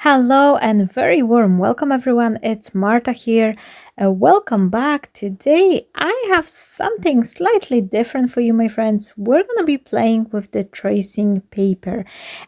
Hello and very warm welcome, everyone. It's Marta here. Welcome back. Today, I have something slightly different for you, my friends. We're going to be playing with the tracing paper.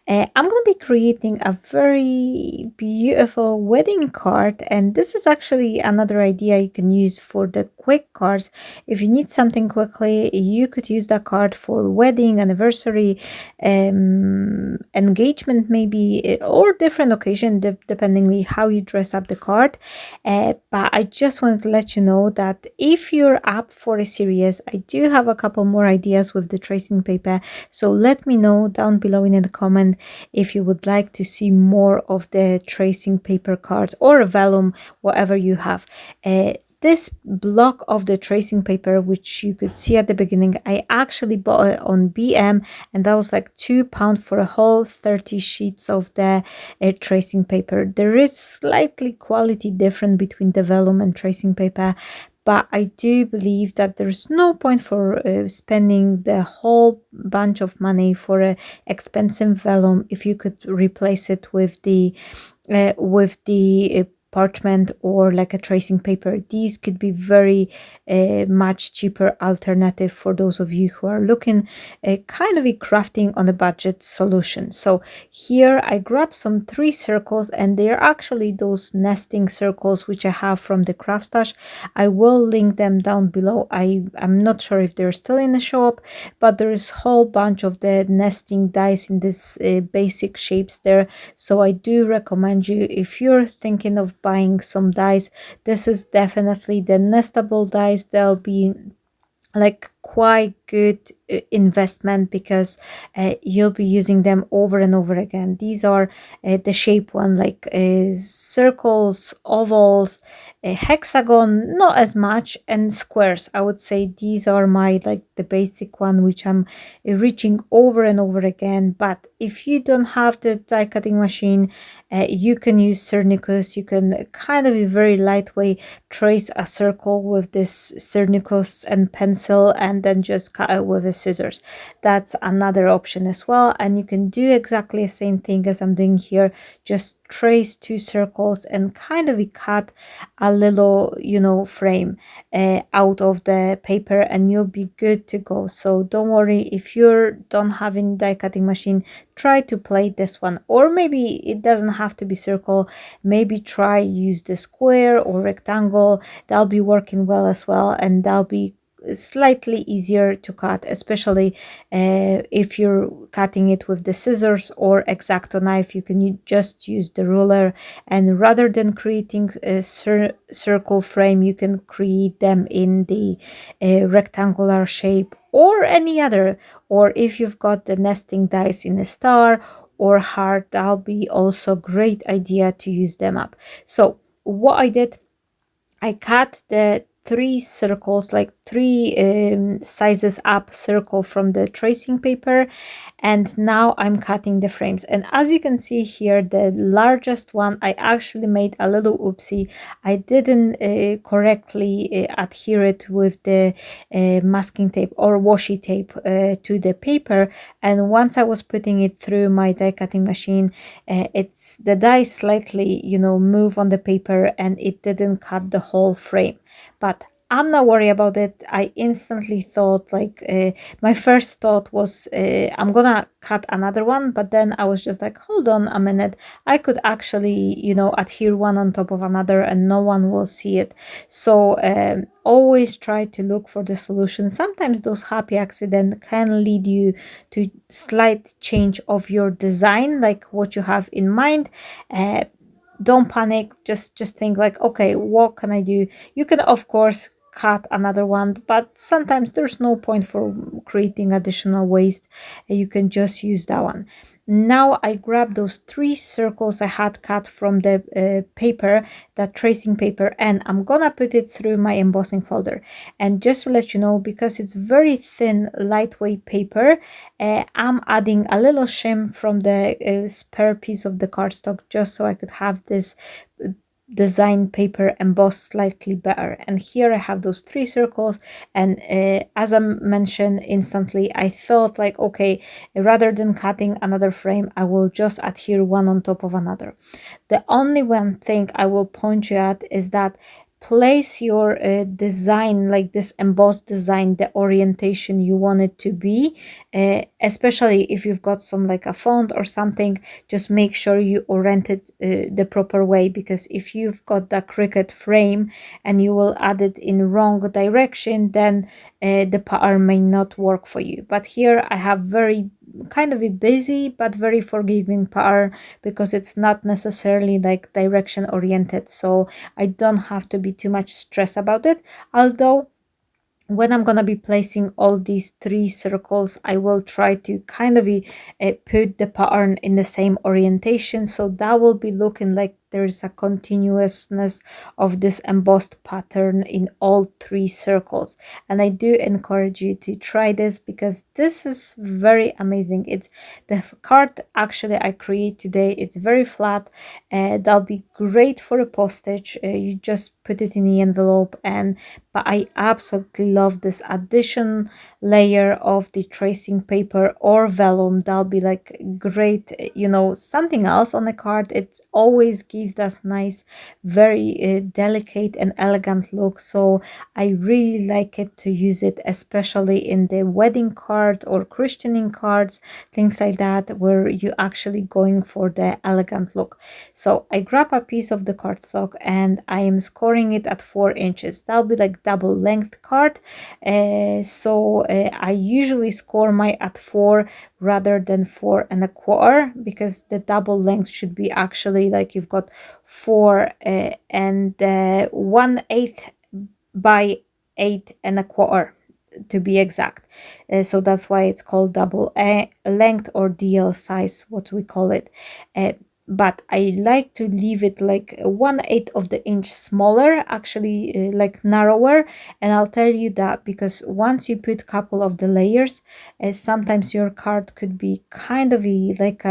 I'm going to be creating a very beautiful wedding card, and this is actually another idea you can use for the quick cards. If you need something quickly, you could use that card for wedding, anniversary, engagement maybe, or different occasion dependingly how you dress up the card. But I just wanted to let you know that if you're up for a series, I do have a couple more ideas with the tracing paper, so let me know down below in the comment if you would like to see more of the tracing paper cards or vellum, whatever you have. This block of the tracing paper, which you could see at the beginning, I actually bought it on BM, and that was like £2 for a whole 30 sheets of the tracing paper. There is slightly quality different between the vellum and tracing paper, but I do believe that there's no point for spending the whole bunch of money for a expensive vellum if you could replace it with the parchment or like a tracing paper. These could be very much cheaper alternative for those of you who are looking kind of a crafting on a budget solution. So here I grabbed some 3 circles, and they are actually those nesting circles which I have from the craft stash. I will link them down below. I'm not sure if they're still in the shop, but there is a whole bunch of the nesting dies in this basic shapes there. So I do recommend you, if you're thinking of buying some dies, this is definitely the nestable dies. They'll be like quite good investment because you'll be using them over and over again. These are the shape one, like circles, ovals, hexagon, not as much, and squares. I would say these are my like the basic one which I'm reaching over and over again. But if you don't have the die cutting machine, you can use Cernicus. You can kind of a very lightweight trace a circle with this Cernicus and pencil, and then just cut it with the scissors. That's another option as well, and you can do exactly the same thing as I'm doing here. Just trace 2 circles and kind of cut a little frame out of the paper, and you'll be good to go. So don't worry if you're don't having die cutting machine, try to play this one. Or maybe it doesn't have to be circle, maybe try use the square or rectangle. That'll be working well as well, and that'll be slightly easier to cut, especially if you're cutting it with the scissors or X-Acto knife. You can just use the ruler, and rather than creating a circle frame, you can create them in the rectangular shape or any other. Or if you've got the nesting dice in a star or heart, that'll be also great idea to use them up. So what I did, I cut the 3 circles, like 3 sizes up circle from the tracing paper, and now I'm cutting the frames. And as you can see here, the largest one, I actually made a little oopsie. I didn't correctly adhere it with the masking tape or washi tape to the paper, and once I was putting it through my die cutting machine, it's the die slightly move on the paper, and it didn't cut the whole frame. But I'm not worried about it. I instantly thought, like, my first thought was I'm gonna cut another one, but then I was just like, hold on a minute, I could actually adhere one on top of another and no one will see it. So always try to look for the solution. Sometimes those happy accidents can lead you to slight change of your design, like what you have in mind. Don't panic, just think like, okay, what can I do? You can of course cut another one, but sometimes there's no point for creating additional waste. You can just use that one. Now I grab those 3 circles I had cut from the paper, that tracing paper, and I'm gonna put it through my embossing folder. And just to let you know, because it's very thin lightweight paper, I'm adding a little shim from the spare piece of the cardstock, just so I could have this design paper embossed slightly better. And here I have those 3 circles, and as I mentioned instantly, I thought like, okay, rather than cutting another frame, I will just adhere one on top of another. The only one thing I will point you at is that place your design, like this embossed design, the orientation you want it to be, especially if you've got some like a font or something. Just make sure you orient it the proper way, because if you've got the cricket frame and you will add it in wrong direction, then the pattern may not work for you. But here I have very kind of a busy but very forgiving pattern, because it's not necessarily like direction oriented, so I don't have to be too much stressed about it. Although when I'm gonna be placing all these 3 circles, I will try to kind of put the pattern in the same orientation, so that will be looking like there's a continuousness of this embossed pattern in all 3 circles. And I do encourage you to try this, because this is very amazing. It's the card actually I create today, it's very flat. That'll be great for a postage. You just put it in the envelope, and but I absolutely love this addition layer of the tracing paper or vellum. That'll be like great, you know, something else on the card. It always gives us nice, very delicate and elegant look. So I really like it to use it, especially in the wedding card or christening cards, things like that, where you actually going for the elegant look. So I grab a piece of the cardstock and I am scoring it at 4 inches. That'll be like double length card. I usually score my at 4 rather than 4 1/4, because the double length should be actually like you've got 4 and 1/8 by 8 1/4 to be exact. So that's why it's called double length, or DL size, what we call it. But I like to leave it like 1/8 of the inch smaller, actually like narrower. And I'll tell you that because once you put a couple of the layers, sometimes your card could be kind of like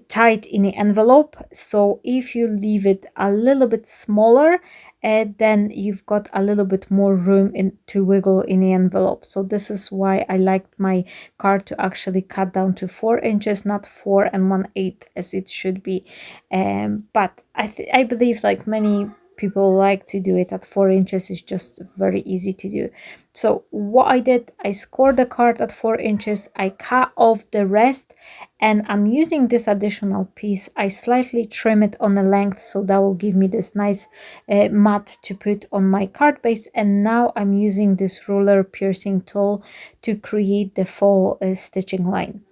tight in the envelope. So if you leave it a little bit smaller, then you've got a little bit more room to wiggle in the envelope. So this is why I liked my card to actually cut down to 4 inches, not 4 1/8 as it should be. But I believe like many people like to do it at 4 inches. It's just very easy to do. So what I did, I scored the card at 4 inches, I cut off the rest, and I'm using this additional piece. I slightly trim it on the length, so that will give me this nice mat to put on my card base. And now I'm using this ruler piercing tool to create the full stitching line.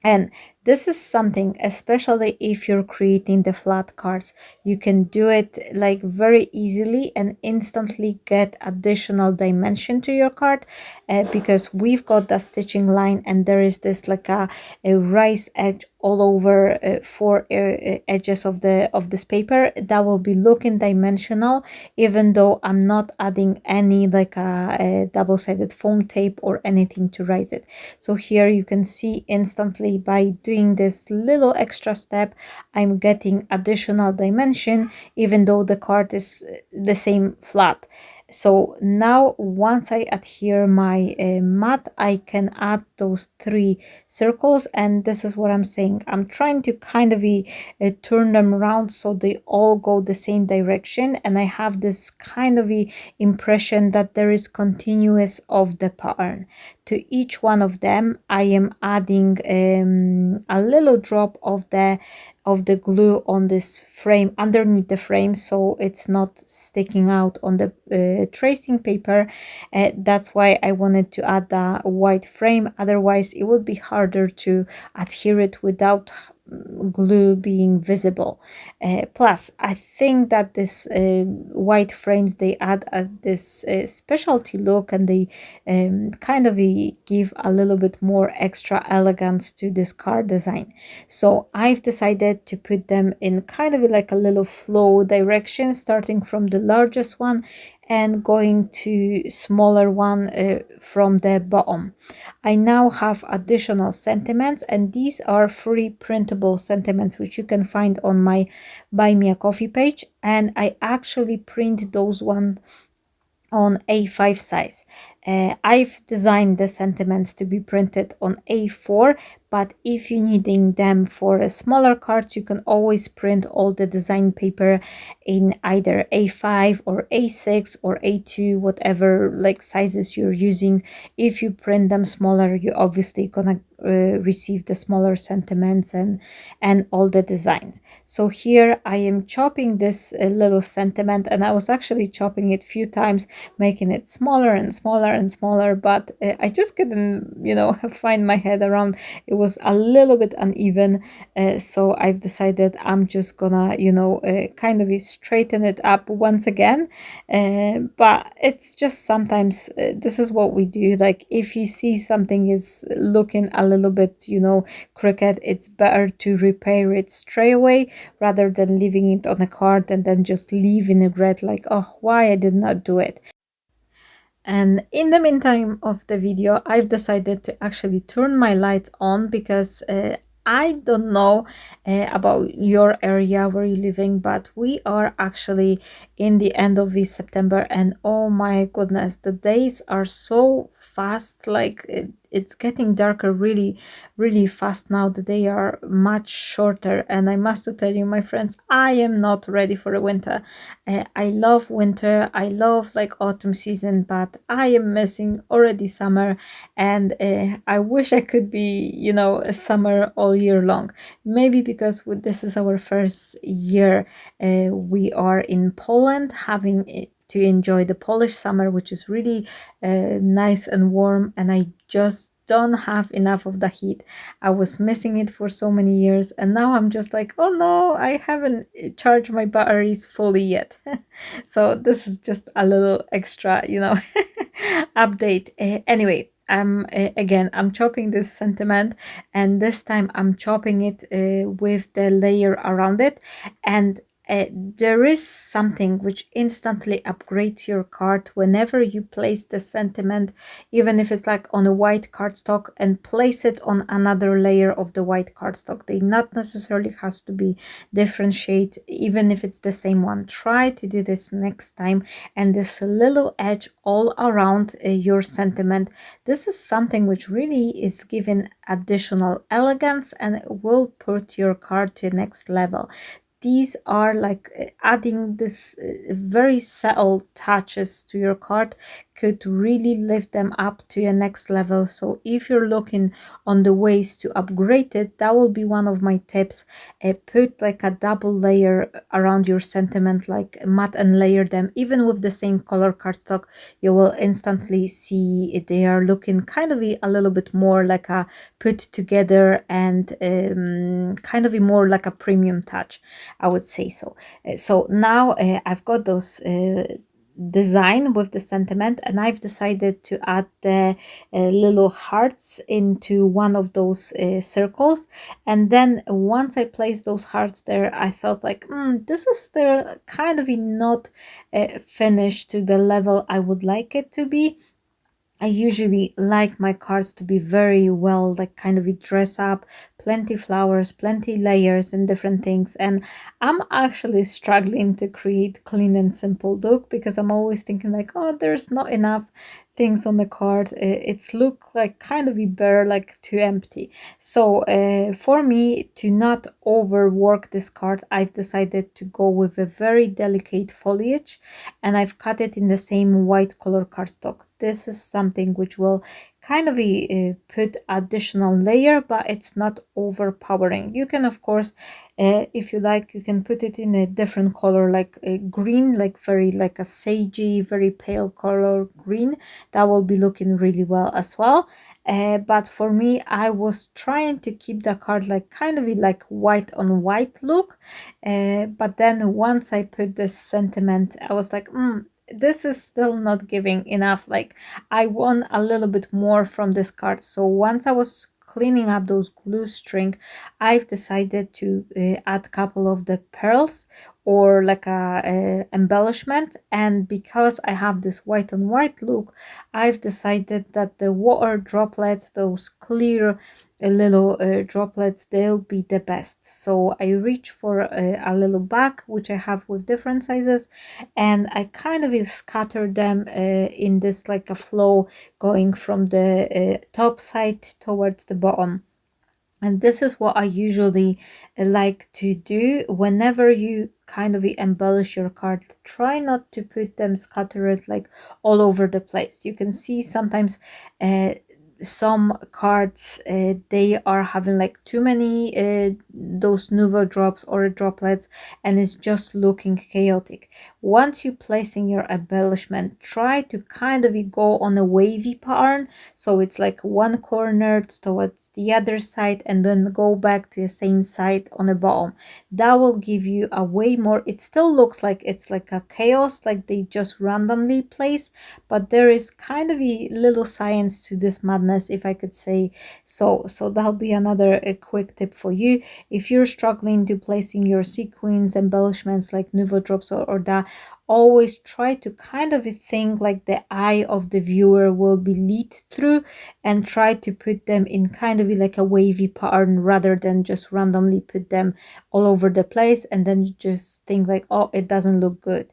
And this is something, especially if you're creating the flat cards, you can do it like very easily and instantly get additional dimension to your card, because we've got the stitching line and there is this like a raised edge all over 4 edges of this paper that will be looking dimensional, even though I'm not adding any like a double-sided foam tape or anything to raise it. So here you can see instantly by doing this little extra step, I'm getting additional dimension, even though the card is the same flat. So now once I adhere my mat, I can add those 3 circles, and this is what I'm saying. I'm trying to kind of turn them around so they all go the same direction, and I have this kind of impression that there is continuous of the pattern. To each one of them, I am adding a little drop of the glue on this frame, underneath the frame, so it's not sticking out on the tracing paper. That's why I wanted to add the white frame, otherwise it would be harder to adhere it without glue being visible. Plus I think that this white frames, they add this specialty look, and they kind of give a little bit more extra elegance to this card design. So I've decided to put them in kind of like a little flow direction, starting from the largest one and going to smaller one from the bottom. I now have additional sentiments, and these are free printable printable sentiments, which you can find on my Buy Me a Coffee page, and I actually print those ones on A5 size. I've designed the sentiments to be printed on A4, but if you're needing them for a smaller cards, you can always print all the design paper in either A5 or A6 or A2, whatever like sizes you're using. If you print them smaller, you obviously gonna receive the smaller sentiments and all the designs. So here I am chopping this little sentiment, and I was actually chopping it a few times, making it smaller and smaller and smaller, but I just couldn't, find my head around. It was a little bit uneven, so I've decided I'm just gonna, kind of straighten it up once again. But it's just sometimes this is what we do. Like if you see something is looking a little bit, crooked, it's better to repair it straight away rather than leaving it on a card and then just leave in regret, like, oh, why I did not do it. And in the meantime of the video, I've decided to actually turn my lights on because I don't know about your area where you're living, but we are actually in the end of this September, and oh my goodness, the days are so fast. Like it's getting darker really, really fast now. The days are much shorter, and I must tell you, my friends, I am not ready for a winter. I love winter, I love like autumn season, but I am missing already summer, and I wish I could be, a summer all year long. Maybe because this is our first year we are in Poland, having to enjoy the Polish summer, which is really nice and warm, and I just don't have enough of the heat. I was missing it for so many years, and now I'm just like, oh no, I haven't charged my batteries fully yet. So this is just a little extra, update. Anyway, I'm chopping this sentiment, and this time I'm chopping it with the layer around it, and there is something which instantly upgrades your card whenever you place the sentiment, even if it's like on a white cardstock, and place it on another layer of the white cardstock. They not necessarily has to be different shade, even if it's the same one. Try to do this next time. And this little edge all around your sentiment, this is something which really is giving additional elegance and will put your card to the next level. These are like adding this very subtle touches to your card could really lift them up to a next level. So if you're looking on the ways to upgrade it, that will be one of my tips. Put like a double layer around your sentiment, like matte, and layer them. Even with the same color cardstock, you will instantly see they are looking kind of a little bit more like a put together, and kind of a more like a premium touch, I would say. So now I've got those design with the sentiment, and I've decided to add the little hearts into one of those circles. And then once I placed those hearts there, I felt like this is still kind of not finished to the level I would like it to be. I usually like my cards to be very well, like kind of a dress up, plenty flowers, plenty layers and different things. And I'm actually struggling to create clean and simple look because I'm always thinking like, oh, there's not enough things on the card. It's look like kind of a bare, like too empty. So for me to not overwork this card, I've decided to go with a very delicate foliage, and I've cut it in the same white color cardstock. This is something which will kind of put additional layer, but it's not overpowering. You can, of course, if you like, you can put it in a different color, like a green, like very like a sagey, very pale color green. That will be looking really well as well. But for me, I was trying to keep the card like kind of like white on white look. But then once I put this sentiment, I was like, this is still not giving enough. Like I want a little bit more from this card. So once I was cleaning up those glue string, I've decided to add a couple of the pearls or like a embellishment. And because I have this white on white look, I've decided that the water droplets, those clear little droplets, they'll be the best. So I reach for a little bag which I have with different sizes, and I kind of scatter them in this like a flow going from the top side towards the bottom. And this is what I usually like to do whenever you kind of embellish your card. Try not to put them scattered like all over the place. You can see sometimes some cards they are having like too many those nouveau drops or droplets, and it's just looking chaotic. Once you placing your embellishment, try to kind of go on a wavy pattern, so it's like one corner towards the other side and then go back to the same side on the bottom. That will give you a way more, it still looks like it's like a chaos, like they just randomly place, but there is kind of a little science to this madness, if I could say so that'll be another a quick tip for you. If you're struggling to placing your sequins embellishments like nouveau drops or that, always try to kind of think like the eye of the viewer will be lead through, and try to put them in kind of like a wavy pattern rather than just randomly put them all over the place and then you just think like, oh, it doesn't look good.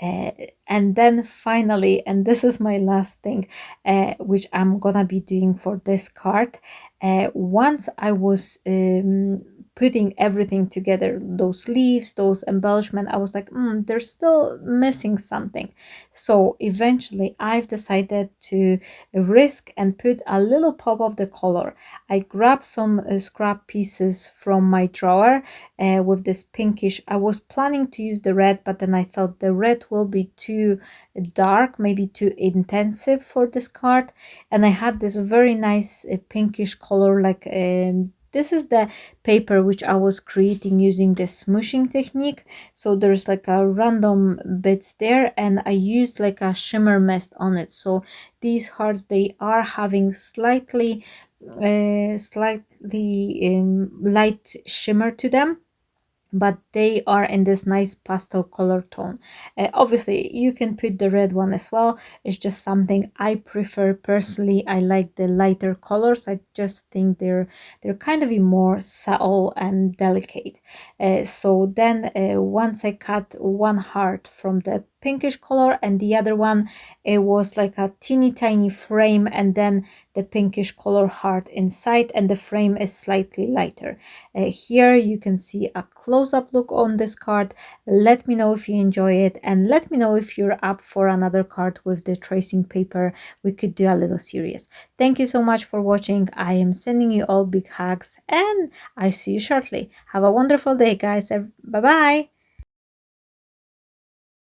uh, and then finally, and this is my last thing which I'm gonna be doing for this card, once I was putting everything together, those leaves, those embellishment, I was like, they're still missing something. So eventually I've decided to risk and put a little pop of the color. I grabbed some scrap pieces from my drawer with this pinkish. I was planning to use the red, but then I thought the red will be too dark, maybe too intensive for this card, and I had this very nice pinkish color, like this is the paper which I was creating using the smooshing technique. So there's like a random bits there, and I used like a shimmer mist on it. So these hearts, they are having slightly light shimmer to them, but they are in this nice pastel color tone. Obviously you can put the red one as well, it's just something I prefer personally. I like the lighter colors, I just think they're kind of more subtle and delicate. So then once I cut one heart from the pinkish color and the other one, it was like a teeny tiny frame, and then the pinkish color heart inside, and the frame is slightly lighter. Here you can see a close-up look on this card. Let me know if you enjoy it, and let me know if you're up for another card with the tracing paper. We could do a little series. Thank you so much for watching. I am sending you all big hugs, and I see you shortly. Have a wonderful day, guys. Bye bye.